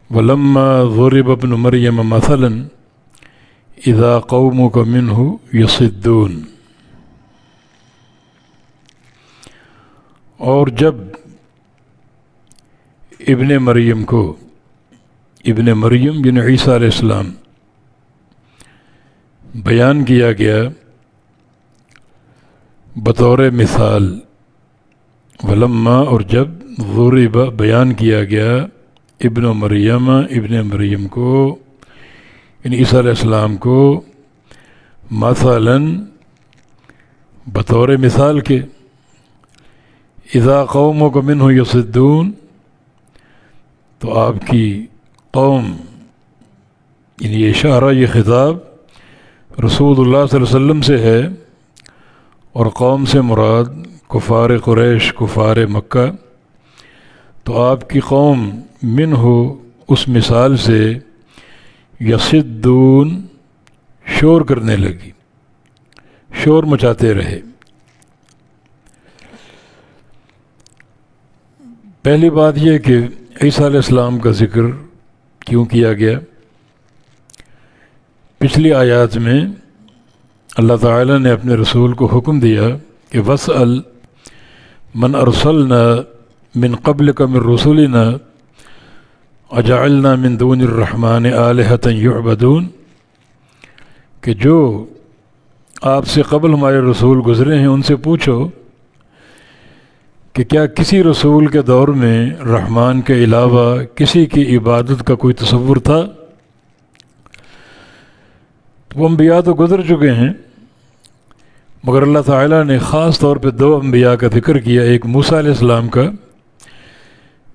ولما ضرب ابن مریم مثلا اذا قومک منہ یصدون، اور جب ابن مریم کو، ابن مریم یعنی عیسیٰ علیہ السلام، بیان کیا گیا بطور مثال، ولما اور جب ضرب بیان کیا گیا ابن مریم، ابن مریم کو یعنی عیسیٰ علیہ السلام کو، مثلاً بطور مثال کے، اذا قومک منہ یصدون، تو آپ کی قوم، یعنی یہ اشارہ، یہ خطاب رسول اللہ صلی اللہ علیہ وسلم سے ہے، اور قوم سے مراد کفار قریش، کفار مکہ، تو آپ کی قوم منہ اس مثال سے یصدون شور کرنے لگی، شور مچاتے رہے۔ پہلی بات یہ کہ عیسیٰ علیہ السلام کا ذکر کیوں کیا گیا؟ پچھلی آیات میں اللہ تعالیٰ نے اپنے رسول کو حکم دیا کہ وَاسْأَلْ مَنْ أَرْسَلْنَا مِنْ قَبْلِكَ مِنْ رُسُلِنَا أَجَعَلْنَا مِنْ دُونِ الرَّحْمَنِ آلِهَةً يُعْبَدُونَ، کہ جو آپ سے قبل ہمارے رسول گزرے ہیں ان سے پوچھو کہ کیا کسی رسول کے دور میں رحمان کے علاوہ کسی کی عبادت کا کوئی تصور تھا؟ وہ انبیاء تو گزر چکے ہیں، مگر اللہ تعالیٰ نے خاص طور پہ دو انبیاء کا ذکر کیا، ایک موسیٰ علیہ السلام کا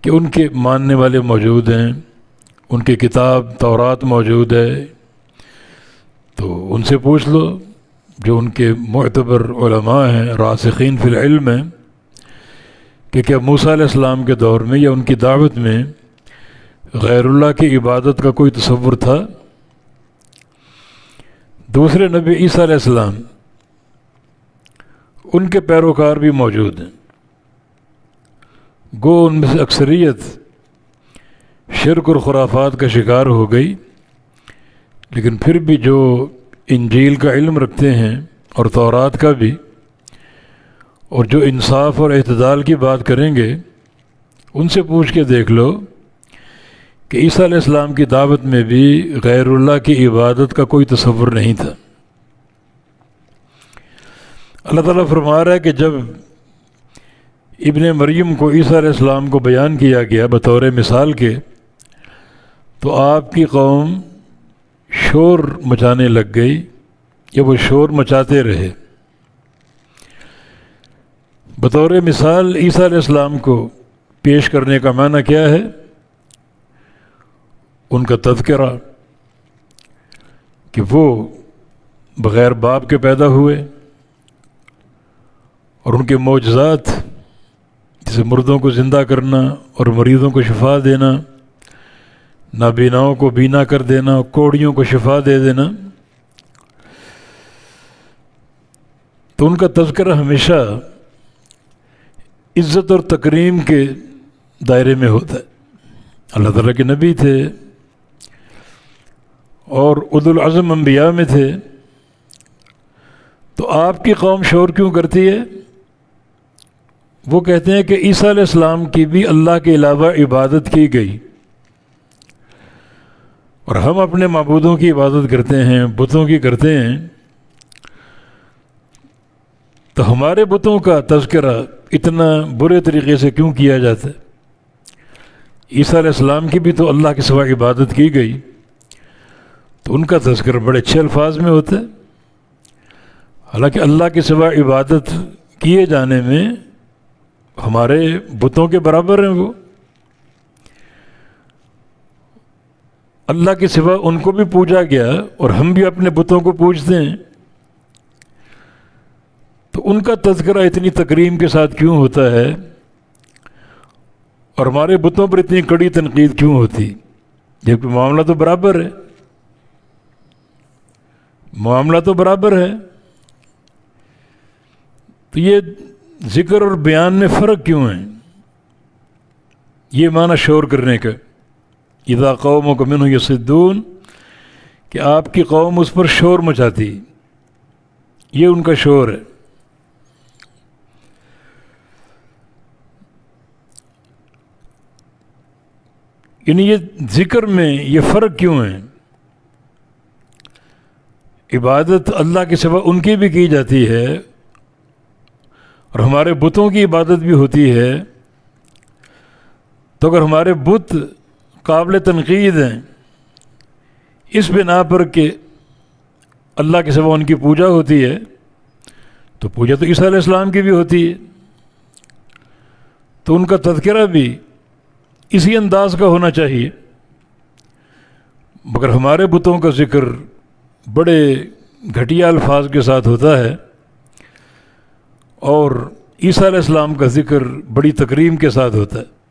کہ ان کے ماننے والے موجود ہیں، ان کی کتاب تورات موجود ہے، تو ان سے پوچھ لو جو ان کے معتبر علماء ہیں، راسخین فی العلم ہیں، کہ کیا موسیٰ علیہ السلام کے دور میں یا ان کی دعوت میں غیر اللہ کی عبادت کا کوئی تصور تھا؟ دوسرے نبی عیسیٰ علیہ السلام، ان کے پیروکار بھی موجود ہیں، گو ان میں سے اکثریت شرک اور خرافات کا شکار ہو گئی، لیکن پھر بھی جو انجیل کا علم رکھتے ہیں اور تورات کا بھی، اور جو انصاف اور اعتدال کی بات کریں گے، ان سے پوچھ کے دیکھ لو کہ عیسیٰ علیہ السلام کی دعوت میں بھی غیر اللہ کی عبادت کا کوئی تصور نہیں تھا۔ اللہ تعالیٰ فرما رہا ہے کہ جب ابن مریم کو، عیسیٰ علیہ السلام کو بیان کیا گیا بطور مثال کے، تو آپ کی قوم شور مچانے لگ گئی، یا وہ شور مچاتے رہے۔ بطور مثال عیسیٰ علیہ السلام کو پیش کرنے کا معنی کیا ہے؟ ان کا تذکرہ، کہ وہ بغیر باپ کے پیدا ہوئے، اور ان کے معجزات، جیسے مردوں کو زندہ کرنا اور مریضوں کو شفا دینا، نابیناؤں کو بینا کر دینا، کوڑیوں کو شفا دے دینا، تو ان کا تذکرہ ہمیشہ عزت اور تکریم کے دائرے میں ہوتا ہے۔ اللہ تعالیٰ کے نبی تھے اور اولو العزم انبیاء میں تھے، تو آپ کی قوم شور کیوں کرتی ہے؟ وہ کہتے ہیں کہ عیسیٰ علیہ السلام کی بھی اللہ کے علاوہ عبادت کی گئی، اور ہم اپنے معبودوں کی عبادت کرتے ہیں، بتوں کی کرتے ہیں، تو ہمارے بتوں کا تذکرہ اتنا برے طریقے سے کیوں کیا جاتا ہے؟ عیسیٰ علیہ السلام کی بھی تو اللہ کے سوا عبادت کی گئی، تو ان کا تذکرہ بڑے اچھے الفاظ میں ہوتا ہے۔ حالانکہ اللہ کے سوا عبادت کیے جانے میں ہمارے بتوں کے برابر ہیں، وہ اللہ کے سوا ان کو بھی پوجا گیا، اور ہم بھی اپنے بتوں کو پوجتے ہیں، تو ان کا تذکرہ اتنی تکریم کے ساتھ کیوں ہوتا ہے، اور ہمارے بتوں پر اتنی کڑی تنقید کیوں ہوتی؟ جبکہ معاملہ تو برابر ہے، معاملہ تو برابر ہے، تو یہ ذکر اور بیان میں فرق کیوں ہے؟ یہ معنی شور کرنے کا اذا قومک منہ یصدون، کہ آپ کی قوم اس پر شور مچاتی، یہ ان کا شور ہے۔ یعنی یہ ذکر میں یہ فرق کیوں ہے؟ عبادت اللہ کے سوا ان کی بھی کی جاتی ہے اور ہمارے بتوں کی عبادت بھی ہوتی ہے، تو اگر ہمارے بت قابل تنقید ہیں اس بنا پر کہ اللہ کے سوا ان کی پوجا ہوتی ہے، تو پوجا تو عیسیٰ علیہ السلام کی بھی ہوتی ہے، تو ان کا تذکرہ بھی اسی انداز کا ہونا چاہیے۔ مگر ہمارے بتوں کا ذکر بڑے گھٹیا الفاظ کے ساتھ ہوتا ہے اور عیسیٰ علیہ السلام کا ذکر بڑی تکریم کے ساتھ ہوتا ہے۔